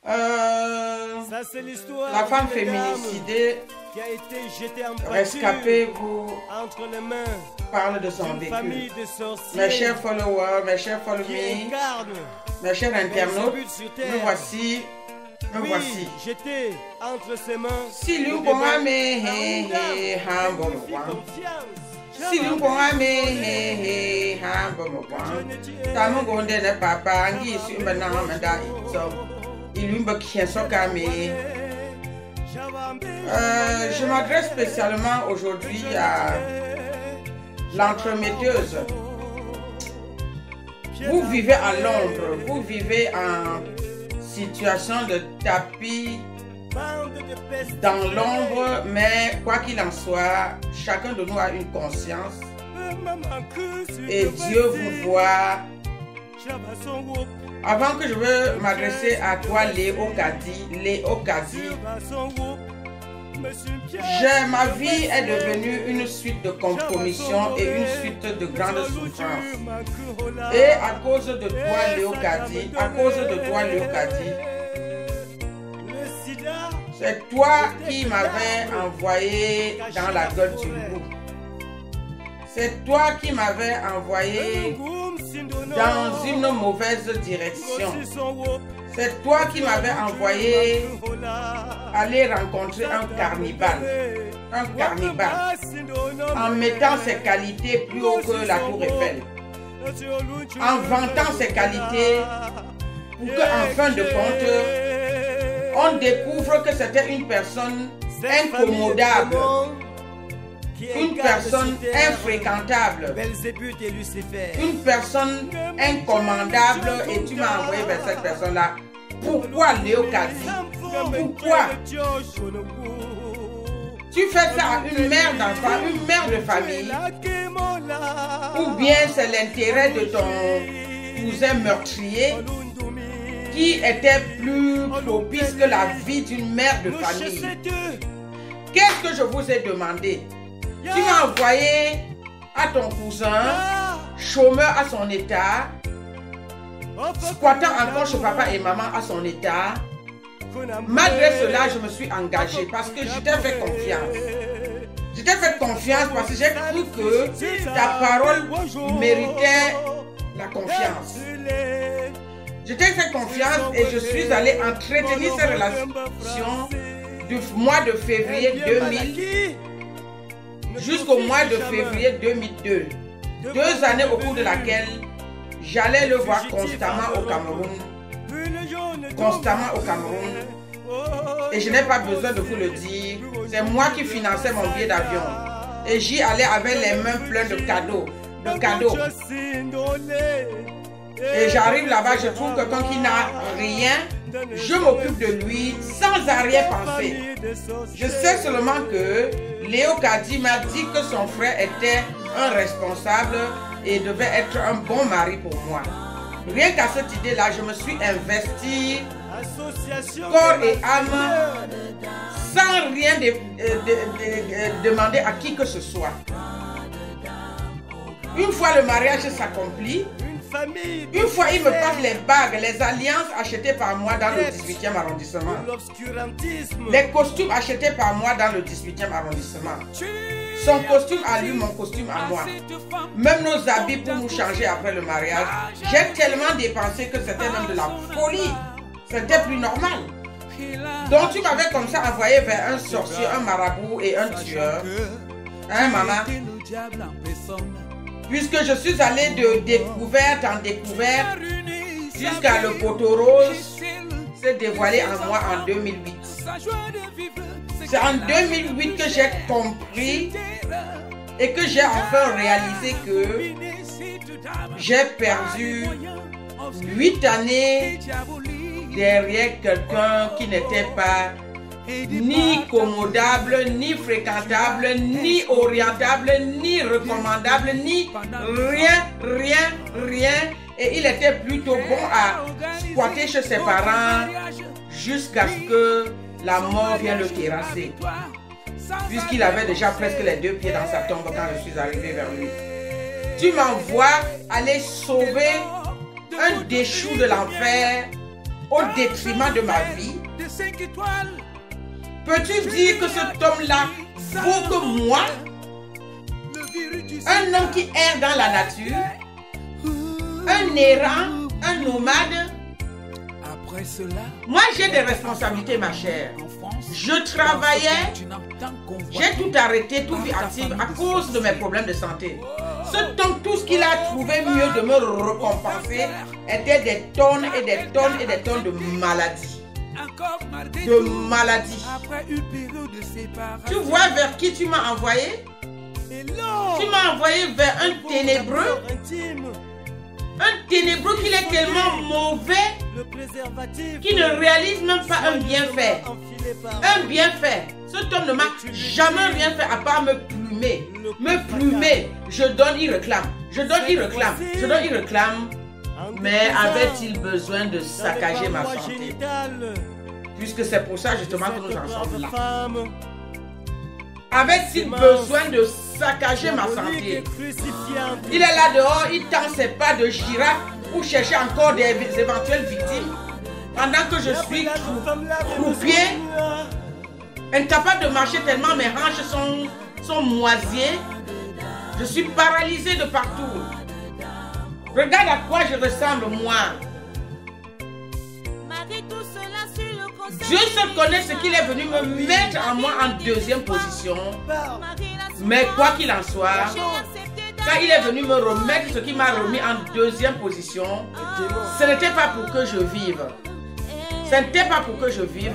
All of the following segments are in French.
Ça, c'est l'histoire. La femme féminicidée, qui a été jetée en rescapée, vous parle de son vécu. Mes chers followers, mes chers followers, mes chers internautes, nous voici. Me voici. J'étais entre ses mains. Si l'on pourra me si l'on pourra me tamugonde ne papa ngi su mbana manda so ilumba kiensoka me. Je m'adresse spécialement aujourd'hui à l'entremetteuse. Vous vivez à l'ombre, vous vivez en situation de tapis dans l'ombre, mais quoi qu'il en soit, chacun de nous a une conscience et Dieu vous voit. Avant que je veux m'adresser à toi, Léo Kadi, ma vie est devenue une suite de compromissions et une suite de grandes souffrances. Et à cause de toi, Léo Kadi, c'est toi qui m'avais envoyé dans la gueule du loup. C'est toi qui m'avais envoyé dans une mauvaise direction. C'est toi qui m'avais envoyé aller rencontrer un cannibale. En mettant ses qualités plus haut que la tour Eiffel. En vantant ses qualités pour qu'en fin de compte, on découvre que c'était une personne incommodable. Une personne infréquentable, une personne incommandable, et tu m'as envoyé vers cette personne-là. Pourquoi, Léo Kadi? Pourquoi? Tu fais ça à une mère d'enfant, une mère de famille, ou bien c'est l'intérêt de ton cousin meurtrier qui était plus propice que la vie d'une mère de famille? Qu'est-ce que je vous ai demandé? Tu m'as envoyé à ton cousin, chômeur à son état, squattant encore chez papa et maman à son état. Malgré cela, je me suis engagée parce que je t'ai fait confiance. Je t'ai fait confiance parce que j'ai cru que ta parole méritait la confiance. Je t'ai fait confiance et je suis allée entretenir cette relation du mois de février 2000 jusqu'au mois de février 2002. 2 années au cours de laquelle j'allais le voir constamment au Cameroun. Et je n'ai pas besoin de vous le dire. C'est moi qui finançais mon billet d'avion. Et j'y allais avec les mains pleines de cadeaux. Et j'arrive là-bas, je trouve que quand il n'a rien, je m'occupe de lui sans arrière-pensée. Je sais seulement que Léo Kadi m'a dit que son frère était un responsable et devait être un bon mari pour moi. Rien qu'à cette idée-là, je me suis investie corps et âme sans rien demander à qui que ce soit. Une fois le mariage s'accomplit, une fois il me passe les bagues, les alliances achetées par moi dans le 18e arrondissement, les costumes achetés par moi dans le 18e arrondissement, son costume à lui, mon costume à moi, même nos habits pour nous changer après le mariage. J'ai tellement dépensé que c'était même de la folie. C'était plus normal. Donc tu m'avais comme ça envoyé vers un sorcier, un marabout et un tueur. Hein, maman? Puisque je suis allée de découverte en découverte jusqu'à le poteau rose s'est dévoilé en moi en 2008. C'est en 2008 que j'ai compris et que j'ai enfin réalisé que j'ai perdu 8 années derrière quelqu'un qui n'était pas ni commodable, ni fréquentable, ni orientable, ni recommandable, ni rien. Et il était plutôt bon à squatter chez ses parents jusqu'à ce que la mort vienne le terrasser. Puisqu'il avait déjà presque les 2 pieds dans sa tombe quand je suis arrivé vers lui. Tu m'envoies aller sauver un déchu de l'enfer au détriment de ma vie? Peux-tu dire que cet homme-là vaut que moi? Un homme qui erre dans la nature, un errant, un nomade. Moi, j'ai des responsabilités, ma chère. Je travaillais, j'ai tout arrêté, tout vie active à cause de mes problèmes de santé. Ce temps, tout ce qu'il a trouvé mieux de me récompenser était des tonnes et des tonnes et des tonnes de maladies. De maladies. Tu vois vers qui tu m'as envoyé? Tu m'as envoyé vers un ténébreux. Un ténébreux qui est tellement mauvais qui ne réalise même pas un bienfait. Un bienfait. Cet homme ne m'a jamais rien fait à part me plumer. Me plumer. Je donne, il réclame. Je donne, il réclame. Je donne, il réclame. Mais avait-il besoin de saccager ma santé? Puisque c'est pour ça justement que nous en sommes là. Avait-il besoin de saccager ma santé? Il est là dehors, il tend ses pas de girafe pour chercher encore des éventuelles victimes. Pendant que je suis croupier, incapable de marcher tellement mes hanches sont moisies. Je suis paralysé de partout. Regarde à quoi je ressemble moi. Dieu seul connaît ce qu'il est venu me mettre en moi en deuxième position. Mais quoi qu'il en soit, quand il est venu me remettre ce qu'il m'a remis en deuxième position, ce n'était pas pour que je vive. Ce n'était pas pour que je vive.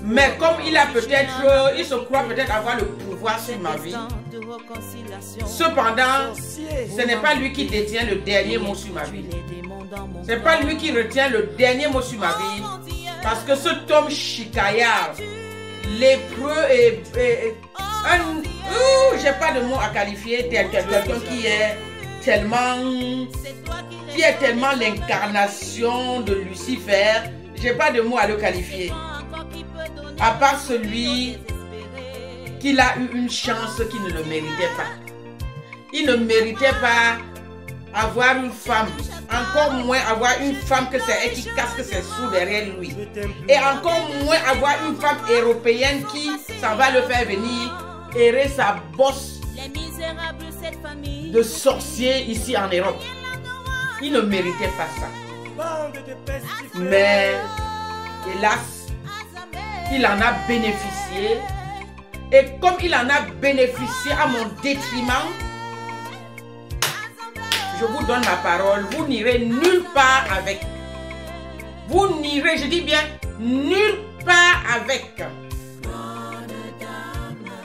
Mais comme il a peut-être, il se croit peut-être avoir le pouvoir sur ma vie. Cependant, ce n'est pas lui qui détient le dernier mot sur ma vie. Ce n'est pas lui qui retient le dernier mot sur ma vie. Parce que cet homme chicaillard, lépreux et j'ai pas de mots à qualifier, quelqu'un qui est tellement l'incarnation de Lucifer. J'ai pas de mots à le qualifier. À part celui qu'il a eu une chance qu'il ne le méritait pas. Il ne méritait pas avoir une femme, encore moins avoir une femme que c'est elle qui casque ses sous derrière lui. Et encore moins avoir une femme européenne qui, ça va le faire venir errer sa bosse de sorcier ici en Europe. Il ne méritait pas ça. Mais, hélas, il en a bénéficié. Et comme il en a bénéficié à mon détriment, je vous donne ma parole, vous n'irez nulle part avec. Vous n'irez, je dis bien, nulle part avec.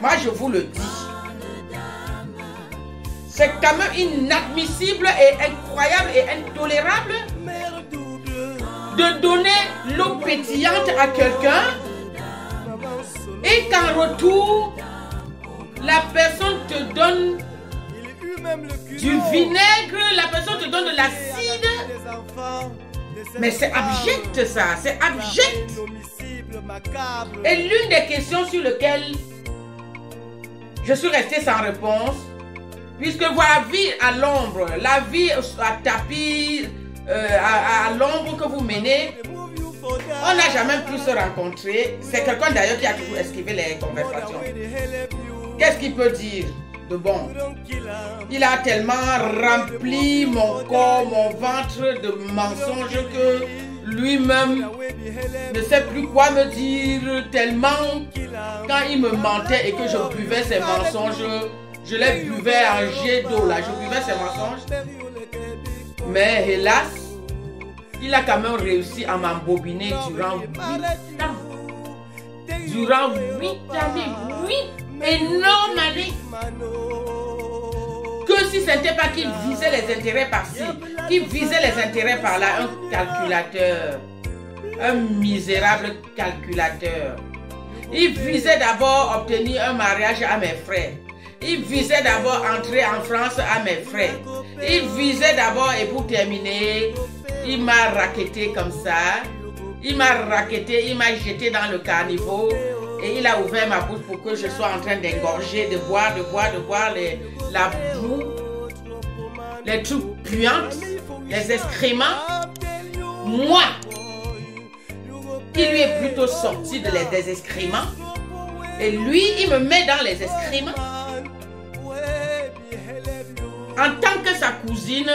Moi, je vous le dis. C'est quand même inadmissible et incroyable et intolérable de donner l'eau pétillante à quelqu'un et qu'en retour, la personne te donne du vinaigre, la personne te donne de l'acide. Mais c'est abject ça, c'est abject. Et l'une des questions sur lesquelles je suis restée sans réponse, puisque voilà, la vie à l'ombre, la vie à tapis, à l'ombre que vous menez, on n'a jamais pu se rencontrer. C'est quelqu'un d'ailleurs qui a toujours esquivé les conversations. Qu'est-ce qu'il peut dire de bon? Il a tellement rempli mon corps, mon ventre de mensonges que lui-même ne sait plus quoi me dire, tellement quand il me mentait et que je buvais ses mensonges, je les buvais en jet d'eau là, je buvais ses mensonges. Mais hélas, il a quand même réussi à m'embobiner durant 8 ans. Durant 8 années, 8 énormes années. Que si ce n'était pas qu'il visait les intérêts par-ci, qu'il visait les intérêts par-là, un calculateur, un misérable calculateur. Il visait d'abord obtenir un mariage à mes frères. Il visait d'abord entrer en France à mes frères. Il visait d'abord, et pour terminer, il m'a racketté comme ça. Il m'a racketté, il m'a jeté dans le caniveau. Et il a ouvert ma bouche pour que je sois en train d'engorger, de boire la boue, les trucs puantes, les excréments. Moi, qui lui est plutôt sorti des escriments. Et lui, il me met dans les escriments. En tant que sa cousine,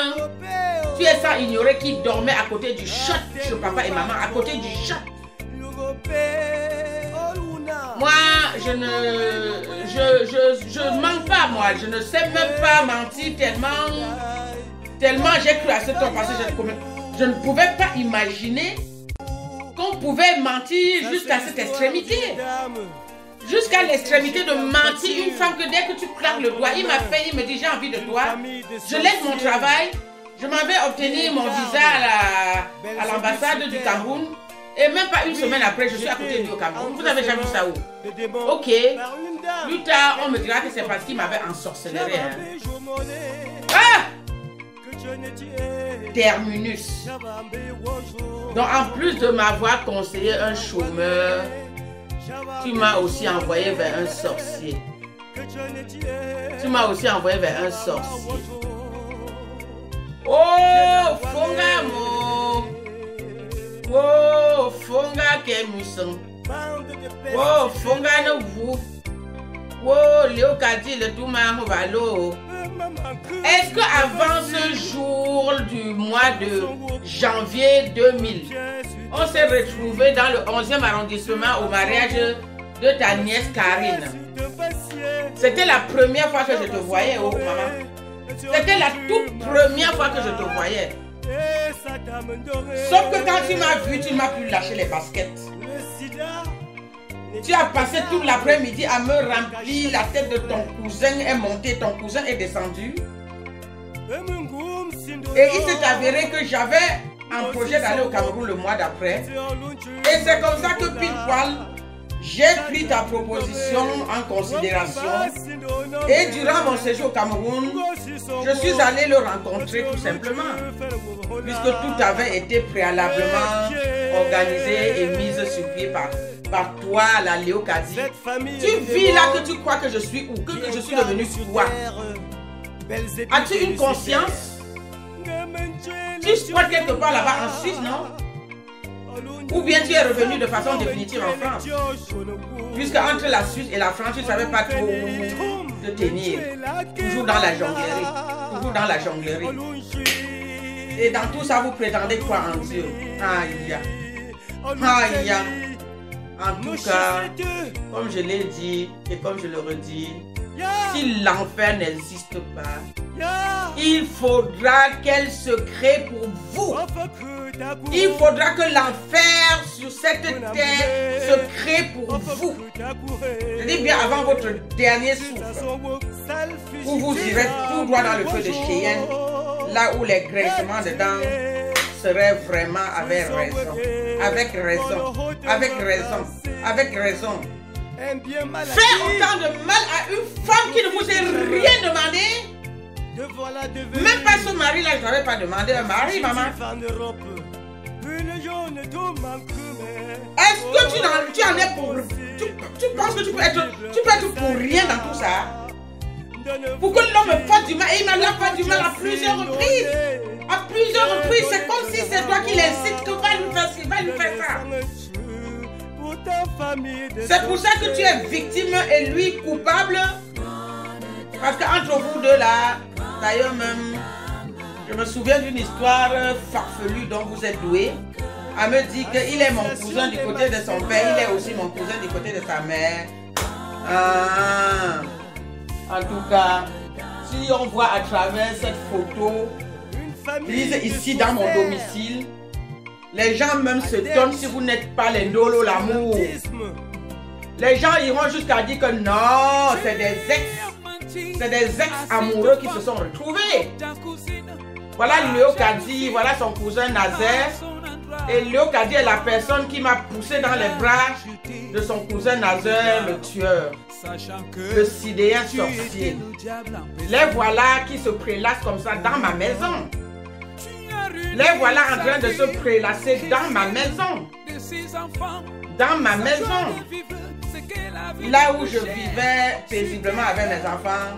tu es sans ignorer qu'il dormait à côté du chat chez papa et maman, à côté du chat. Moi, je mens pas, moi. Je ne sais même pas mentir tellement j'ai cru à ce temps passé. Je ne pouvais pas imaginer qu'on pouvait mentir jusqu'à cette extrémité. Jusqu'à l'extrémité de mentir une femme que dès que tu claques le doigt, il m'a fait, il me dit j'ai envie de toi. Je laisse mon travail. Je m'en vais obtenir mon visa à l'ambassade du Cameroun. Et même pas une semaine après, je suis à côté de lui au Cameroun. Vous avez déjà vu ça où? Ok. Plus tard, on me dira que c'est parce qu'il m'avait ensorcelé. Hein. Ah! Terminus. Donc en plus de m'avoir conseillé un chômeur, tu m'as aussi envoyé vers un sorcier. Tu m'as aussi envoyé vers un sorcier. Oh, Fonga mo. Oh, Fonga kemuson. Oh, Fonga no vous. Oh, Léo Kadi le tout maman valo. Est-ce qu'avant ce jour du mois de janvier 2000, on s'est retrouvé dans le 11e arrondissement au mariage de ta nièce Karine? C'était la première fois que je te voyais, oh maman. C'était la toute première fois que je te voyais. Sauf que quand tu m'as vu, tu ne m'as plus lâché les baskets. Tu as passé tout l'après-midi à me remplir la tête de ton cousin est monté, ton cousin est descendu. Et il s'est avéré que j'avais un projet d'aller au Cameroun le mois d'après. Et c'est comme ça que pile poil, j'ai pris ta proposition en considération. Et durant mon séjour au Cameroun, je suis allé le rencontrer tout simplement. Puisque tout avait été préalablement organisé et mis sur pied par toi, la Léo Kadi. Tu vis là que tu crois que je suis où? Que je suis devenu quoi? As-tu une conscience? Tu squattes quelque part là-bas en Suisse, non? Ou bien tu es revenu de façon définitive en France? Puisque entre la Suisse et la France, tu ne savais pas trop te tenir. Toujours dans la jonglerie. Toujours dans la jonglerie. Et dans tout ça, vous prétendez quoi en Dieu? Aïe. Aïe. En tout cas, comme je l'ai dit et comme je le redis, si l'enfer n'existe pas, il faudra qu'elle se crée pour vous. Il faudra que l'enfer sur cette terre se crée pour vous. Je dis bien avant votre dernier souffle, où vous irez tout droit dans le feu de Cheyenne, là où les grincements dedans seraient vraiment avec raison. Avec raison. Avec raison. Avec raison. Faire autant de mal à une femme qui ne vous a rien demandé. Même pas son mari là, je n'avais pas demandé un mari, maman. Est-ce que tu en es pour... Tu penses que tu peux être pour rien dans tout ça? Pour que l'homme me fasse du mal, et il m'a fait du mal à plusieurs reprises. À plusieurs reprises, c'est comme si c'est toi qui l'incite que va lui faire ça. C'est pour ça que tu es victime et lui coupable. Parce qu'entre vous deux là, d'ailleurs même, je me souviens d'une histoire farfelue dont vous êtes doué. Elle me dit qu'il est mon cousin du côté de son père, il est aussi mon cousin du côté de sa mère. Ah. En tout cas, si on voit à travers cette photo, prise ici dans mon domicile, les gens même se donnent si vous n'êtes pas les Ndolo l'amour. Les gens iront jusqu'à dire que non, c'est des ex amoureux qui se sont retrouvés. Voilà Léo Kadi, voilà son cousin Nazaire. Et Léo Kadi est la personne qui m'a poussé dans les bras de son cousin Nazaire, le tueur, le sidéen sorcier. Les voilà qui se prélassent comme ça dans ma maison. Les voilà en train de se prélasser dans ma maison. Dans ma maison. Là où je vivais paisiblement avec mes enfants.